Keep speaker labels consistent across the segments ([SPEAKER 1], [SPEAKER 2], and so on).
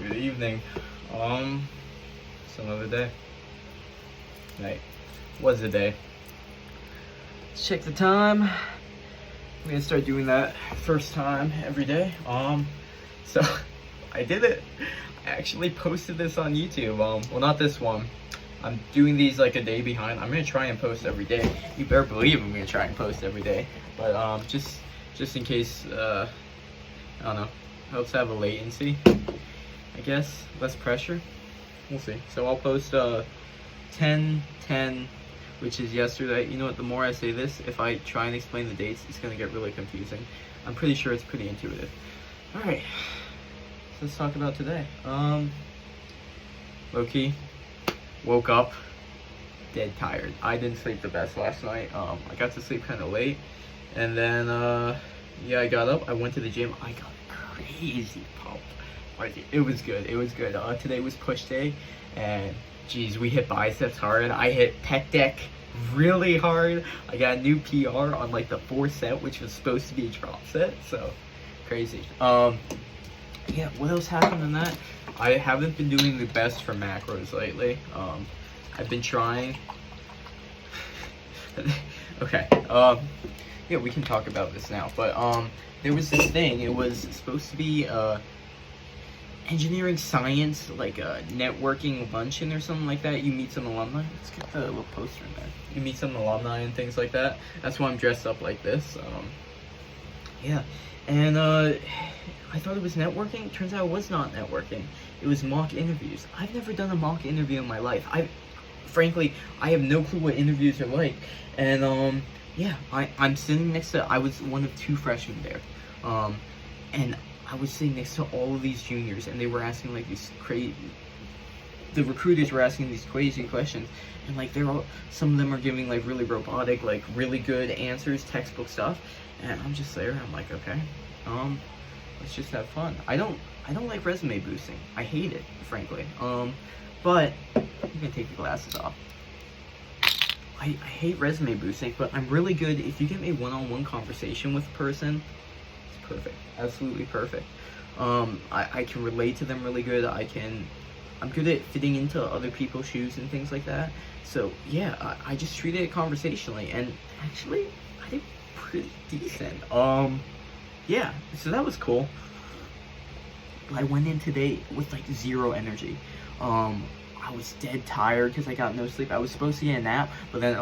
[SPEAKER 1] Good evening. It's another day. Night. Was a day. Let's check the time. I'm gonna start doing that first time every day. So I did it. I actually posted this on YouTube. Well, not this one. I'm doing these like a day behind. I'm gonna try and post every day. You better believe I'm gonna try and post every day. But just in case, I don't know. Helps have a latency, I guess. Less pressure. We'll see. So I'll post 10/10, which is yesterday. You know what? The more I say this, if I try and explain the dates, it's gonna get really confusing. I'm pretty sure it's pretty intuitive. All right. So let's talk about today. Low-key, woke up dead tired. I didn't sleep the best last night. I got to sleep kind of late, and then yeah, I got up. I went to the gym. I got crazy pumped. It was good. It was good. Today was push day, and geez, we hit biceps hard. I hit pec deck really hard. I got a new PR on like the 4th set, which was supposed to be a drop set. So crazy. Yeah. What else happened in that? I haven't been doing the best for macros lately. I've been trying. Okay. Yeah, we can talk about this now. But there was this thing. It was supposed to be engineering science, like a networking luncheon or something like that. You meet some alumni. Let's get the little poster in there. You meet some alumni and things like that. That's why I'm dressed up like this. Yeah, and I thought it was networking. Turns out it was not networking. It was mock interviews. I've never done a mock interview in my life. Frankly, I have no clue what interviews are like. And yeah, I'm sitting next to. I was one of 2 freshmen there, and I was sitting next to all of these juniors, and they were asking like these crazy. The recruiters were asking these crazy questions, and like some of them are giving like really robotic, like really good answers, textbook stuff, and I'm just there. I'm like, okay, let's just have fun. I don't like resume boosting. I hate it, frankly. But I'm gonna take the glasses off. I hate resume boosting, but I'm really good if you get me one-on-one conversation with a person. It's perfect, absolutely perfect. I can relate to them really good. I'm good at fitting into other people's shoes and things like that. So yeah, I just treated it conversationally, and actually I did pretty decent. Yeah, so that was cool. I went in today with like 0 energy. I was dead tired because I got no sleep. I was supposed to get a nap, but then,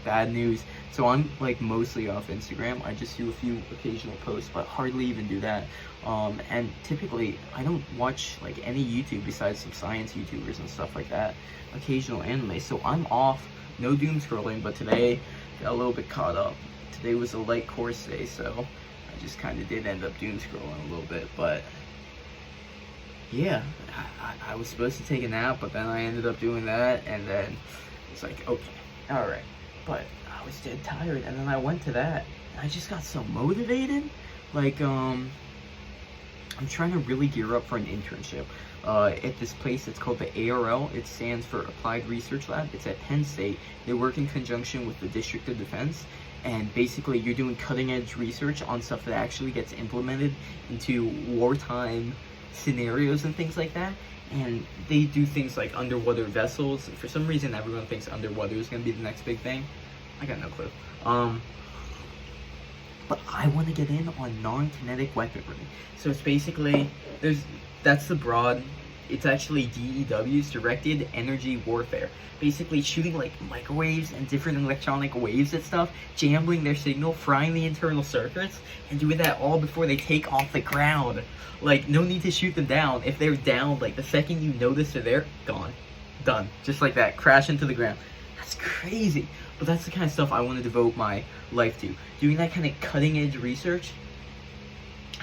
[SPEAKER 1] bad news. So I'm like mostly off Instagram. I just do a few occasional posts, but hardly even do that. And typically I don't watch like any YouTube besides some science YouTubers and stuff like that. Occasional anime. So I'm off, no doom scrolling, but today got a little bit caught up. Today was a light course day, so I just kind of did end up doom scrolling a little bit, but yeah, I was supposed to take a nap, but then I ended up doing that, and then it's like, okay, all right. But I was dead tired, and then I went to that, and I just got so motivated. Like, I'm trying to really gear up for an internship at this place. It's called the ARL. It stands for Applied Research Lab. It's at Penn State. They work in conjunction with the District of Defense, and basically you're doing cutting-edge research on stuff that actually gets implemented into wartime scenarios and things like that. And they do things like underwater vessels. For some reason everyone thinks underwater is going to be the next big thing. I got no clue. But I want to get in on non-kinetic weaponry. So it's basically that's the broad. It's actually DEW's, directed energy warfare. Basically shooting like microwaves and different electronic waves at stuff, jambling their signal, frying the internal circuits, and doing that all before they take off the ground. Like, no need to shoot them down. If they're down, like the second you notice they're there, gone. Done. Just like that. Crash into the ground. That's crazy. But that's the kind of stuff I want to devote my life to. Doing that kind of cutting edge research.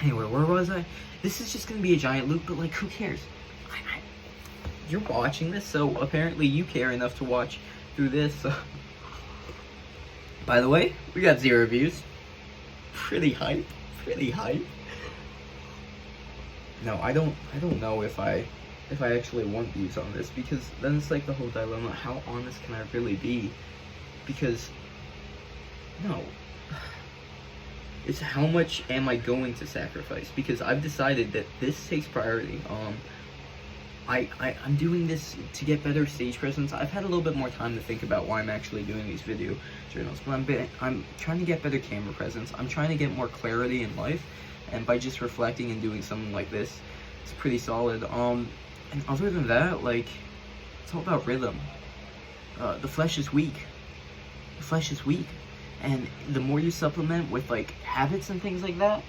[SPEAKER 1] Anyway, where was I? This is just going to be a giant loop, but like, who cares? You're watching this, so apparently you care enough to watch through this. By the way, we got 0 views. Pretty hype. Pretty hype. No, I don't know if I actually want views on this, because then it's like the whole dilemma. How honest can I really be? Because no, it's how much am I going to sacrifice? Because I've decided that this takes priority. I'm doing this to get better stage presence. I've had a little bit more time to think about why I'm actually doing these video journals, but I'm trying to get better camera presence. I'm trying to get more clarity in life, and by just reflecting and doing something like this, it's pretty solid. And other than that, like, it's all about rhythm. The flesh is weak. The flesh is weak, and the more you supplement with like habits and things like that,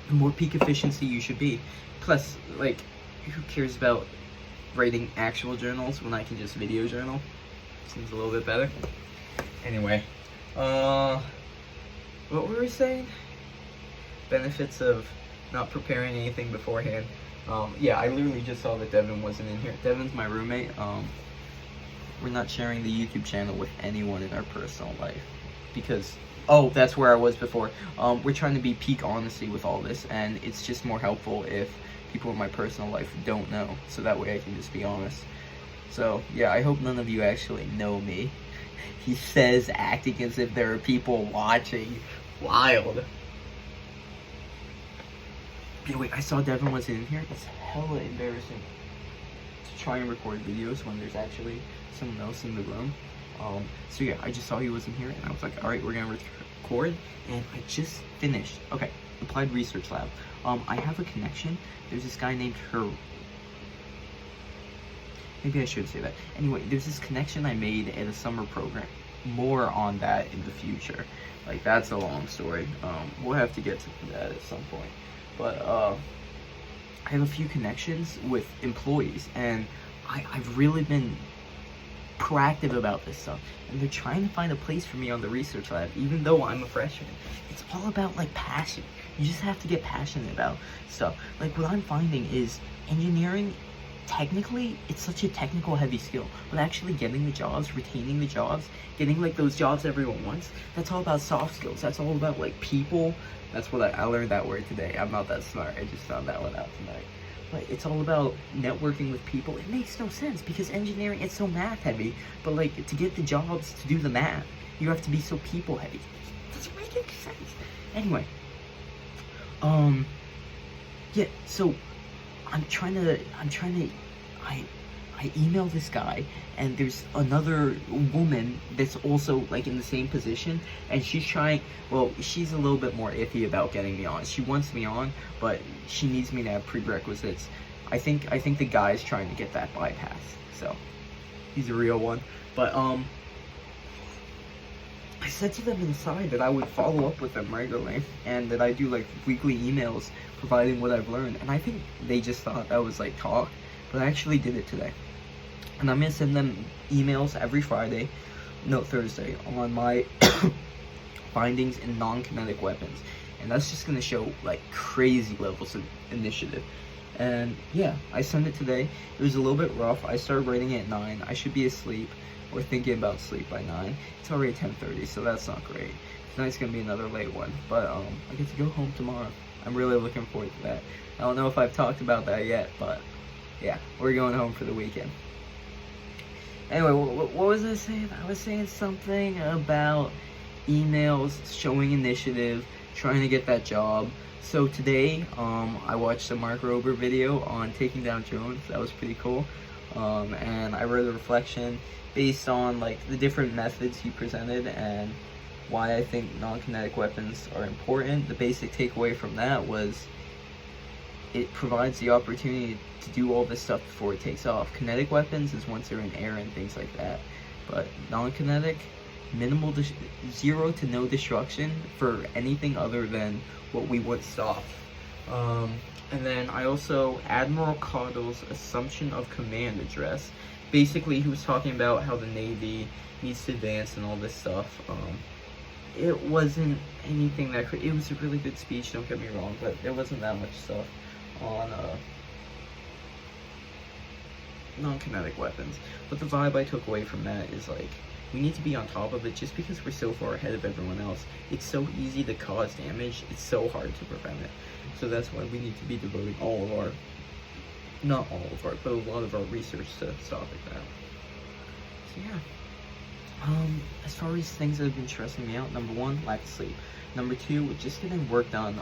[SPEAKER 1] the more peak efficiency you should be. Plus, like, who cares about writing actual journals when I can just video journal? Seems a little bit better. Anyway, what were we saying? Benefits of not preparing anything beforehand. Yeah, I literally just saw that Devin wasn't in here. Devin's my roommate. We're not sharing the YouTube channel with anyone in our personal life because, oh, that's where I was before. We're trying to be peak honesty with all this, and it's just more helpful if people in my personal life don't know, so that way I can just be honest. So yeah, I hope none of you actually know me. He says, acting as if there are people watching. Wild. Anyway, I saw Devin was in here. It's hella embarrassing to try and record videos when there's actually someone else in the room. So yeah, I just saw he was in here, and I was like, alright, we're gonna record, and I just finished. Okay, Applied Research Lab. I have a connection. There's this guy named maybe I should say that. Anyway, there's this connection I made at a summer program. More on that in the future. Like, that's a long story. We'll have to get to that at some point. But I have a few connections with employees, and I've really been proactive about this stuff, and they're trying to find a place for me on the research lab, even though I'm a freshman. It's all about like passion. You just have to get passionate about stuff. Like, what I'm finding is engineering, technically, it's such a technical heavy skill, but actually getting the jobs, retaining the jobs, getting like those jobs everyone wants, that's all about soft skills. That's all about like people. That's what I learned that word today. I'm not that smart. I just found that one out tonight. But it's all about networking with people. It makes no sense because engineering, it's so math heavy, but like to get the jobs to do the math, you have to be so people heavy. It doesn't make any sense. Anyway, yeah, so I emailed this guy, and there's another woman that's also like in the same position, and she's trying, well, she's a little bit more iffy about getting me on. She wants me on, but she needs me to have prerequisites. I think the guy's trying to get that bypass, so he's a real one. But I said to them inside that I would follow up with them regularly, and that I do like weekly emails providing what I've learned, and I think they just thought that was like talk, but I actually did it today. And I'm gonna send them emails every Friday, no, Thursday, on my findings in non-kinetic weapons, and that's just gonna show like crazy levels of initiative. And yeah, I sent it today. It was a little bit rough. I started writing it at 9. I should be asleep or thinking about sleep by 9. It's already 10:30, so that's not great. Tonight's gonna be another late one, but I get to go home tomorrow. I'm really looking forward to that. I don't know if I've talked about that yet, but yeah, we're going home for the weekend. Anyway, what was I saying? I was saying something about emails, showing initiative, trying to get that job. So today, I watched a Mark Rober video on taking down drones. That was pretty cool. And I wrote a reflection based on like the different methods he presented and why I think non-kinetic weapons are important. The basic takeaway from that was it provides the opportunity to do all this stuff before it takes off. Kinetic weapons is once they're in air and things like that, but non-kinetic, minimal, 0 to no destruction for anything other than what we would stop. And then I also, Admiral Caudle's assumption of command address. Basically, he was talking about how the Navy needs to advance and all this stuff. It wasn't anything that it was a really good speech, don't get me wrong, but there wasn't that much stuff on non-kinetic weapons. But the vibe I took away from that is like, we need to be on top of it just because we're so far ahead of everyone else. It's so easy to cause damage, it's so hard to prevent it. So that's why we need to be devoting all of our, not all of our, but a lot of our research to stopping that. So yeah. As far as things that have been stressing me out, number 1, lack of sleep. Number 2, just getting work done.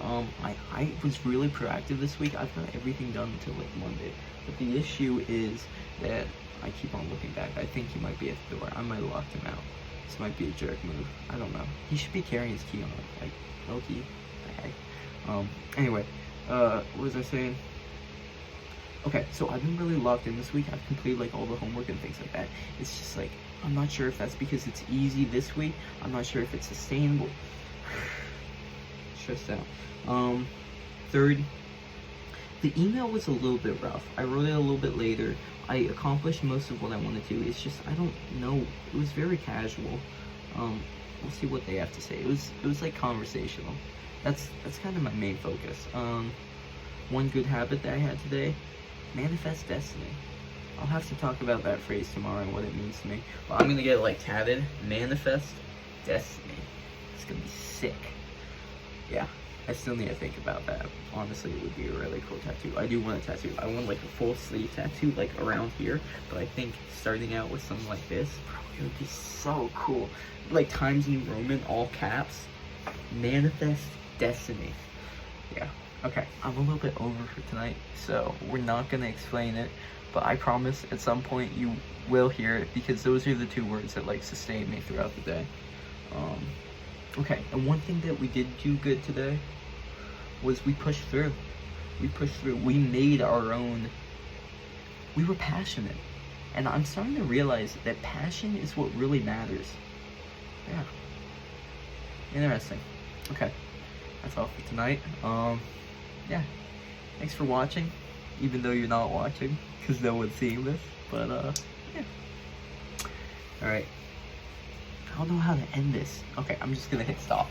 [SPEAKER 1] I was really proactive this week. I've got everything done until like Monday. But the issue is that I keep on looking back. I think he might be at the door. I might have locked him out. This might be a jerk move. I don't know. He should be carrying his key on him. Like, no key. The heck? Anyway, what was I saying? Okay, so I've been really locked in this week. I've completed like all the homework and things like that. It's just like, I'm not sure if that's because it's easy this week. I'm not sure if it's sustainable. Stressed out. Third, the email was a little bit rough. I wrote it a little bit later. I accomplished most of what I wanted to. It's just, I don't know. It was very casual. We'll see what they have to say. It was like conversational. That's kind of my main focus. One good habit that I had today: manifest destiny. I'll have to talk about that phrase tomorrow and what it means to me. But I'm gonna get it like tatted. Manifest destiny. It's gonna be sick. Yeah, I still need to think about that. Honestly, it would be a really cool tattoo. I do want a tattoo. I want like a full sleeve tattoo, like around here. But I think starting out with something like this, bro, it would be so cool. Like Times New Roman, all caps. Manifest destiny. Yeah. Okay, I'm a little bit over for tonight, so we're not gonna explain it. But I promise at some point you will hear it, because those are the 2 words that like sustain me throughout the day. Okay, and one thing that we did do good today was we pushed through. We pushed through. We made our own. We were passionate. And I'm starting to realize that passion is what really matters. Yeah. Interesting. Okay. That's all for tonight. Yeah. Thanks for watching. Even though you're not watching, because no one's seeing this. But, yeah. Alright. I don't know how to end this. Okay, I'm just gonna hit stop.